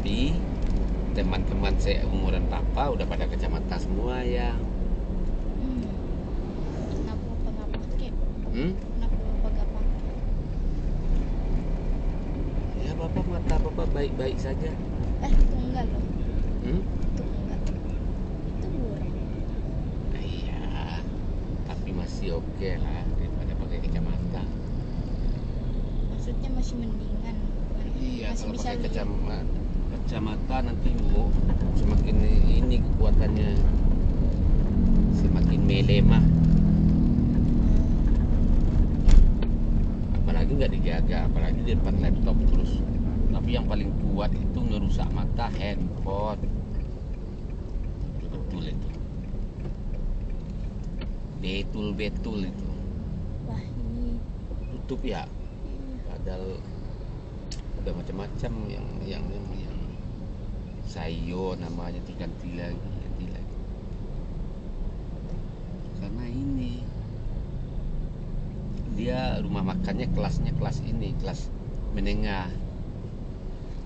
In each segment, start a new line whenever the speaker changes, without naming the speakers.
Tapi teman-teman seumuran papa udah pada kacamata semua ya.
Kenapa Papa nggak pakai?
Hmm?
Kenapa Papa nggak pakai?
Ya papa, mata papa baik-baik saja.
Itu enggak loh.
Hmm?
Itu enggak. Itu buram.
Iya, tapi masih oke lah daripada pakai kacamata.
Maksudnya masih mendingan.
Iya,
Masih
kalau
bisa
pakai
lihat.
kacamata nanti semakin ini kekuatannya semakin melemah. Apalagi nggak dijaga, apalagi di depan laptop terus. Tapi yang paling kuat itu ngerusak mata handphone. Betul itu. Betul itu.
Wah ini.
Tutup ya.
Iya.
Padahal udah macam-macam yang sayo namanya terus ganti lagi. Karena ini dia rumah makannya kelasnya kelas ini, kelas menengah.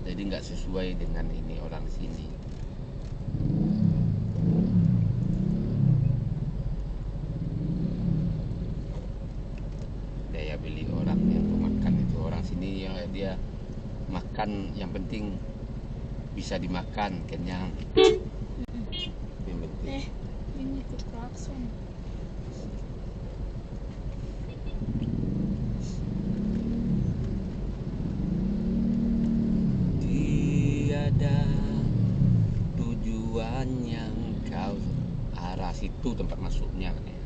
Jadi nggak sesuai dengan ini orang sini. Daya beli orang yang makan itu, orang sini yang dia makan yang penting bisa dimakan, kenyang. Yang penting.
Ini ikut klakson.
Tiada tujuan yang kau arah situ tempat masuknya katanya.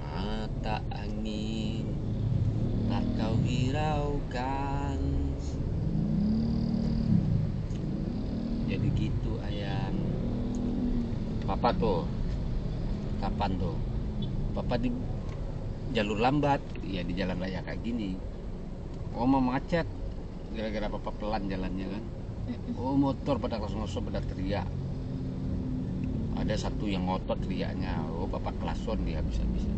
Mata angin tak kau hiraukan. Jadi gitu ayang. Papa tuh kapan tuh? Papa di jalur lambat, ya di jalan raya kayak gini. Oh mau macet gara-gara papa pelan jalannya kan. Oh motor pada ngos-ngos pada teriak. Ada satu yang ngotot teriaknya. Oh papa klason dia habis-habisan.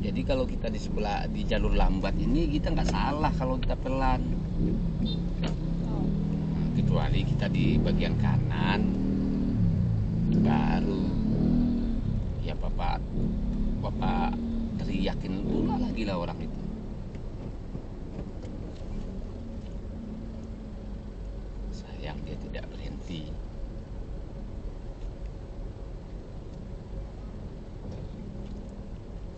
Jadi kalau kita di sebelah di jalur lambat ini kita nggak salah kalau kita pelan. Kecuali kita di bagian kanan baru ya papa teriakin pula lagi lah orang itu. Sayang dia tidak berhenti.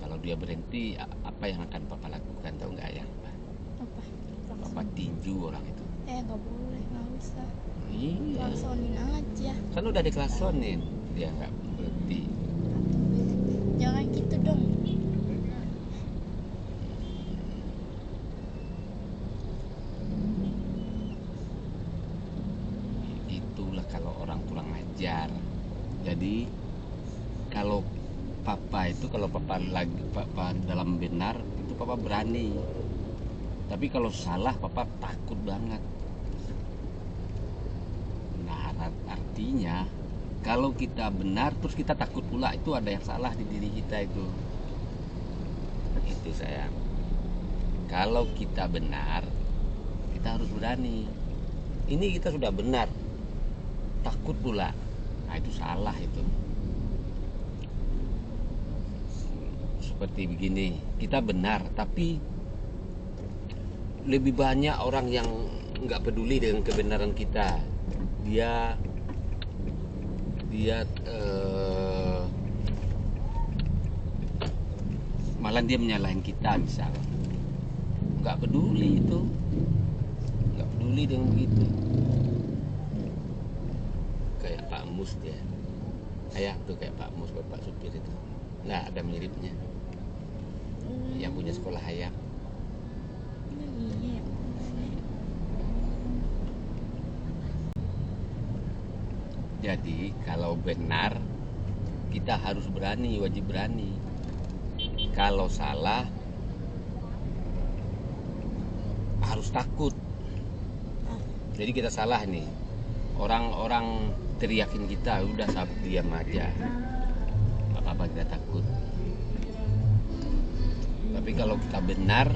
Kalau dia berhenti apa yang akan papa lakukan tahu nggak ya?
Apa?
Papa tinju orang itu.
Nggak boleh, nggak usah.
Iya.
Klaksonin aja.
Kan udah diklaksonin, dia nggak berhenti.
Jangan gitu dong.
Itulah kalau orang kurang ajar. Jadi kalau papa dalam benar itu papa berani. Tapi kalau salah papa takut banget. Nah, artinya kalau kita benar terus kita takut pula, itu ada yang salah di diri kita itu. Itu sayang. Kalau kita benar, kita harus berani. Ini kita sudah benar, takut pula. Nah, itu salah itu. Seperti begini, kita benar, tapi lebih banyak orang yang nggak peduli dengan kebenaran kita. Dia malah dia menyalahin kita misal. Nggak peduli itu, nggak peduli dengan begitu. Kayak Pak Mus dia, ayah tuh kayak Pak Mus, bapak supir itu. Nah ada miripnya, yang punya sekolah ayam.
Iya.
Jadi kalau benar kita harus berani, wajib berani. Kalau salah harus takut. Jadi kita salah nih, orang-orang teriakin kita, udah diam aja, apa-apa kita takut. Tapi kalau kita benar,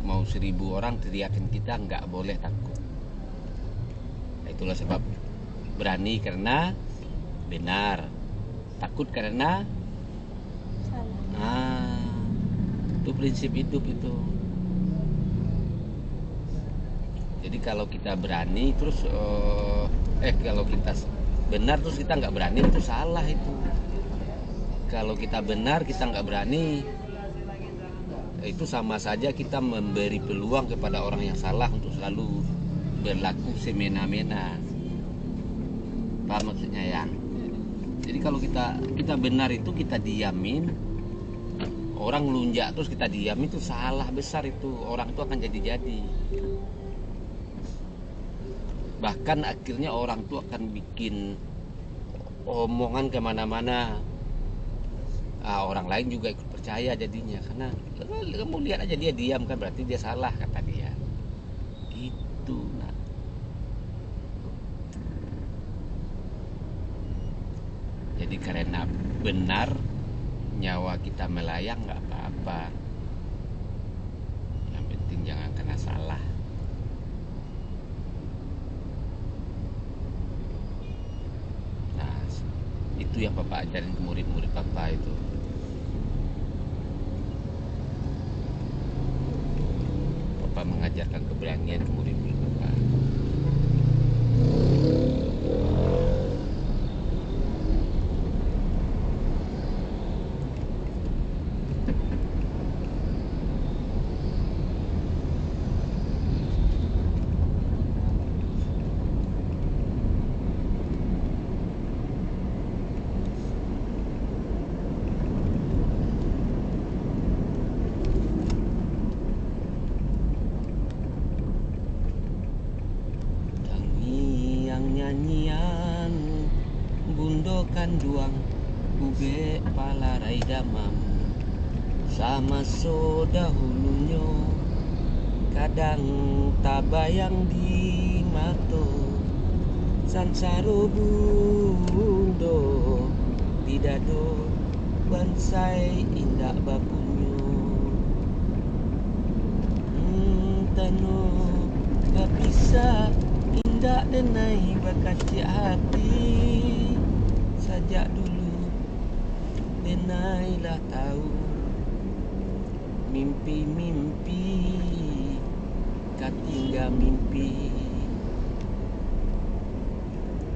mau 1000 orang teriakin kita nggak boleh takut. Itulah sebab berani karena benar, takut karena
Salah.
itu prinsip hidup itu. Jadi kalau kita berani terus kalau kita benar terus kita nggak berani, itu salah itu. Kalau kita benar kita nggak berani, itu sama saja kita memberi peluang kepada orang yang salah untuk selalu berlaku semena-mena. Paham maksudnya yang? Jadi kalau kita benar itu kita diamin, orang lunjak terus kita diam, itu salah besar itu. Orang itu akan jadi-jadi. Bahkan akhirnya orang itu akan bikin omongan kemana-mana. Orang lain juga ikut percaya jadinya, karena kamu lihat aja dia diam kan, berarti dia salah kata dia. Gitu. Nah, jadi karena benar nyawa kita melayang nggak apa-apa. Yang penting jangan kena salah. Nah, itu yang Papa ajarin ke murid-murid Papa itu. Papa mengajarkan keberanian ke murid-murid Papa. Nyanyian bundokan duang uge palarai damam sama so dahulunya kadang tabayang di mato sansaro bundo tidak do bansai indak bapunyo tano bapisa indak denai bakasi hati sajak dulu denailah tahu mimpi-mimpi katingga mimpi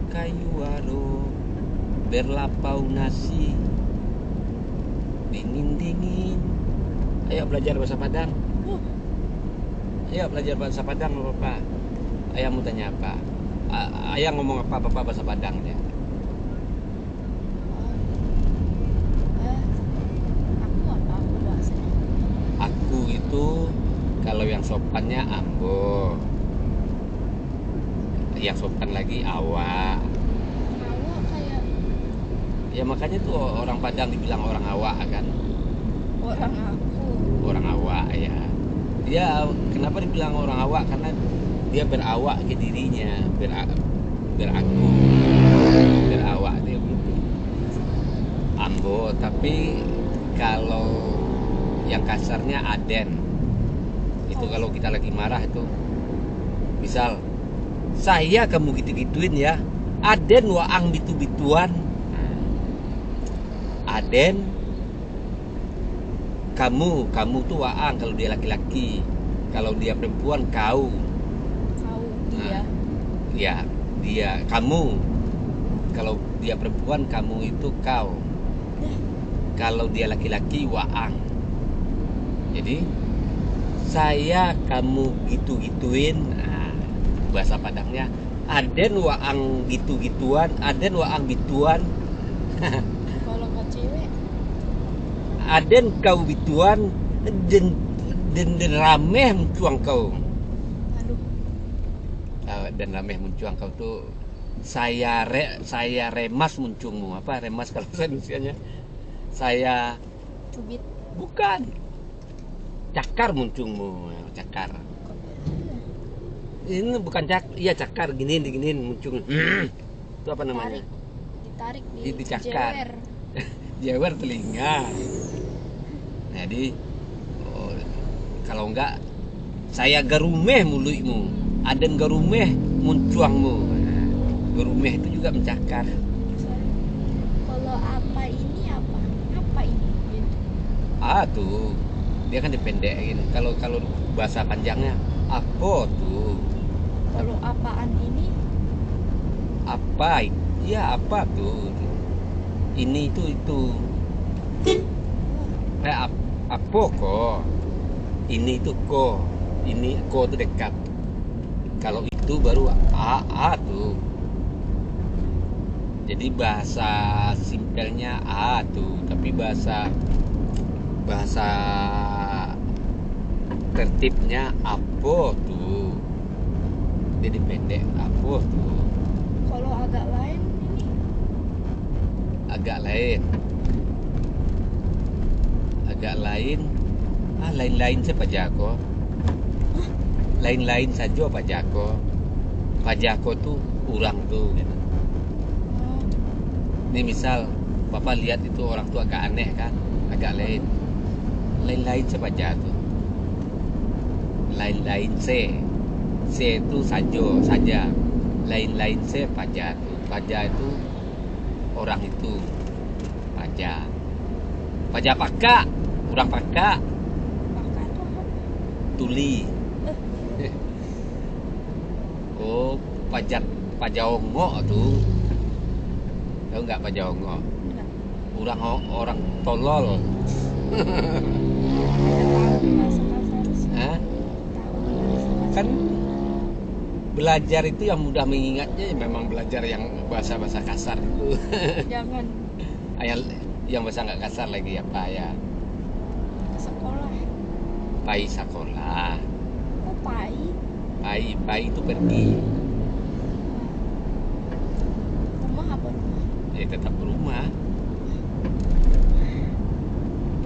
kayu waro berlapau nasi dingin-dingin. Ayo belajar bahasa Padang. Ayo belajar bahasa Padang loh Bapak. Ayah mau tanya apa? Ayah ngomong apa Bapak bahasa Padangnya?
Aku bahasanya.
Aku itu kalau yang sopannya ambo, yang sopan lagi awak.
Awak kayak
Ya makanya tuh orang Padang dibilang orang awak kan?
orang aku.
Orang awak ya. Dia kenapa dibilang orang awak? Karena dia berawak ke dirinya, beraku, berawak dia begitu. Ambo, tapi kalau yang kasarnya aden. Itu kalau kita lagi marah itu, misal saya kamu gitu-gituin ya, aden waang bitu-bituan. Aden kamu tuh waang kalau dia laki-laki, kalau dia perempuan kau.
Dia.
Ya, dia kamu. Kalau dia perempuan kamu itu kau. Kalau dia laki-laki waang. Jadi saya kamu gitu-gituin. Nah, bahasa Padangnya aden waang gitu-gituan, aden waang bituan.
Kalau ke cewek
Aden kau bituan den rameh mencuang kau. Dan rameh mencuang kau tuh saya remas muncungmu. Apa remas kalau saya Indonesianya? Saya
cubit.
bukan cakar muncungmu, cakar. Ini bukan iya cakar, diginiin muncung. Itu apa namanya?
Ditarik
dicakar. Jewer telinga. Jadi kalau enggak saya garumeh mulutmu, aden garumeh muncuangmu. Gerumeh itu juga mencakar.
Sorry. Kalau apa ini apa? Apa ini? Gitu.
Tuh dia kan dipendekin. Kalau kalau bahasa panjangnya apa tuh?
Kalau apaan ini?
Apa? Ya apa tuh? Ini itu. Apa kok? Ini itu kok. Ini kok itu dekat. Kalau itu baru a tuh. Jadi bahasa simpelnya tuh, tapi bahasa tertibnya apa tuh. Jadi pendek apa tuh.
Kalau agak lain ini?
Agak lain. Lain-lain siapa Jako? Lain-lain saja Pak Jako. Pak Jako tuh orang tuh gitu.
Oh,
Ini misal Bapak lihat itu orang tuh agak aneh kan, agak lain. Lain-lain siapa Jako? Lain-lain C itu saja. Lain-lain C Paja tuh. Paja itu orang itu. Paja Paka, orang Paka.
maka itu apa?
Tuli. Oh, Pajaongo tuh. Tahu nggak Pajaongo?
Enggak.
Orang tolol.
Tahu bahasa kasar sih.
Hah?
Tahu bahasa kasar.
Kan belajar itu yang mudah mengingatnya ya memang belajar yang bahasa-bahasa kasar itu.
Jangan
yang bahasa nggak kasar lagi apa ya?
ke sekolah.
Pai sekolah.
Oh,
Pai itu pergi.
Rumah apa rumah?
Ya tetap rumah.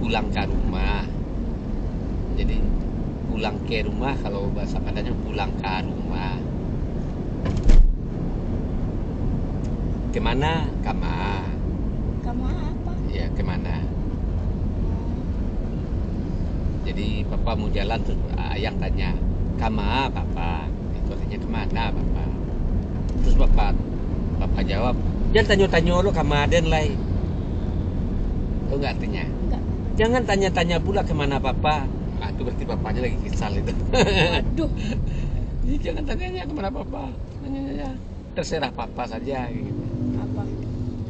Pulang ke rumah. Jadi pulang ke rumah, kalau bahasa Padanya pulang ke rumah. Kemana?
Kamu apa?
Ya kemana? Jadi papa mau jalan terus ayang tanya, kama papa? Itu artinya kemana papa? Terus papa jawab, jangan tanya-tanya lo kama den lai. Tahu nggak artinya?
Enggak.
Jangan tanya-tanya pula kemana papa. Itu berarti bapaknya lagi kesal itu.
Waduh.
Jadi jangan tanya kemana papa. Tanya terserah papa saja gitu.
Apa?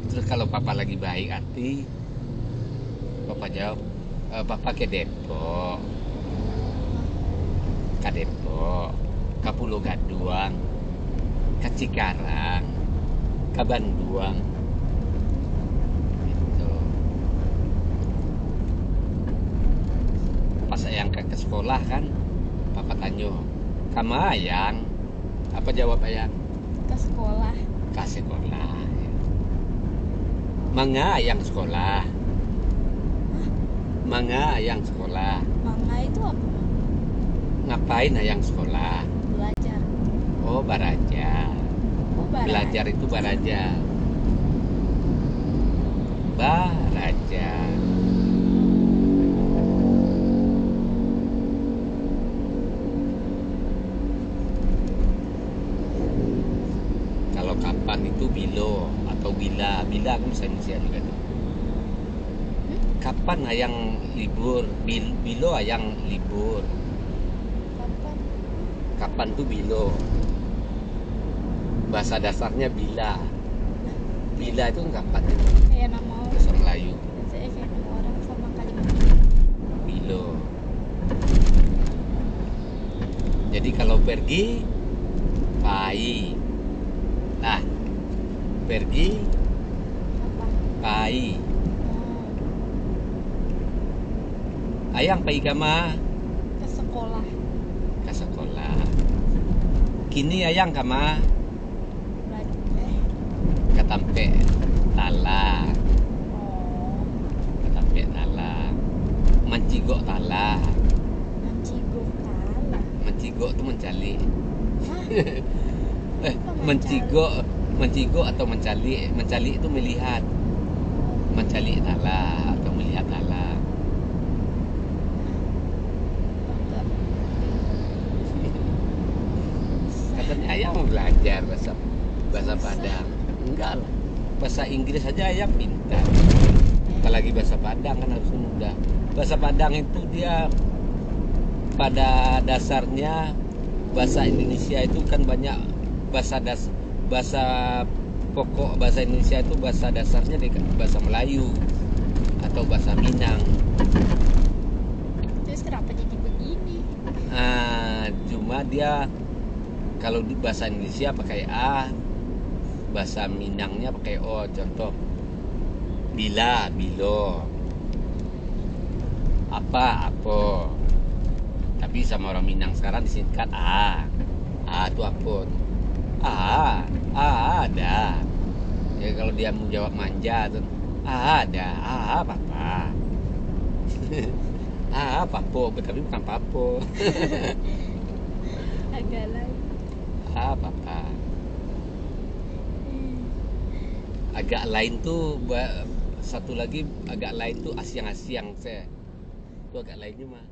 Terus kalau papa lagi baik hati, papa jawab, papa ke Depok, ke Pulau Gadung, ke Cikarang, ke Bandung. Gitu. Pas ayang ke sekolah kan, papa tanya, kamu ayang? Apa jawab ayang?
Ke sekolah.
Ke sekolah. Manga ayang sekolah. Manga ayang sekolah.
Manga itu apa?
Ngapain ayang sekolah?
Belajar.
Oh, baraja.
Oh,
Belajar itu baraja. Baraja. Kalau kapan itu bilo atau bila kan bisa juga tuh. Kapan ayang libur? Bilo ayang libur.
Kapan?
Kapan tuh bilo? Bahasa dasarnya bila. Bila itu kapan itu?
Kayak nama orang.
Bahasa Melayu.
Biasanya kayak nama orang sama kalimat.
Bilo. Jadi kalau pergi pai. Nah, pergi
Apa?
pai.
Oh,
Ayang pai kama
ke sekolah.
ke sekolah. Kini ayang kama
Belajar.
ke tampe tala.
Oh,
Ke tampe tala. Mencigok tala.
mencigok tala.
Mencigok itu mencali.
Hah?
Mencigok atau mencali. Mencali itu melihat. Mencali tala atau melihat tala.
Enggak.
Katanya ayah mau belajar bahasa Padang. bahasa Inggris saja ya pintar. Apalagi bahasa Padang kan harus mudah. Bahasa Padang itu dia pada dasarnya bahasa Indonesia itu kan banyak bahasa pokok bahasa Indonesia itu bahasa dasarnya bahasa Melayu atau bahasa Minang.
Terus kenapa jadi begini?
Cuma dia kalau di bahasa Indonesia pakai A, bahasa Minangnya pakai O. Contoh, bila, bilo, apa, apo. Tapi sama orang Minang sekarang disingkat A. A itu apa? Ada. Ya kalau dia mau jawab manja tuh, ada, papa. Papo, tapi bukan papo.
Agak lain.
Papa. Agak lain tuh satu lagi agak lain tuh asyang-asyang saya. Itu agak lainnya mah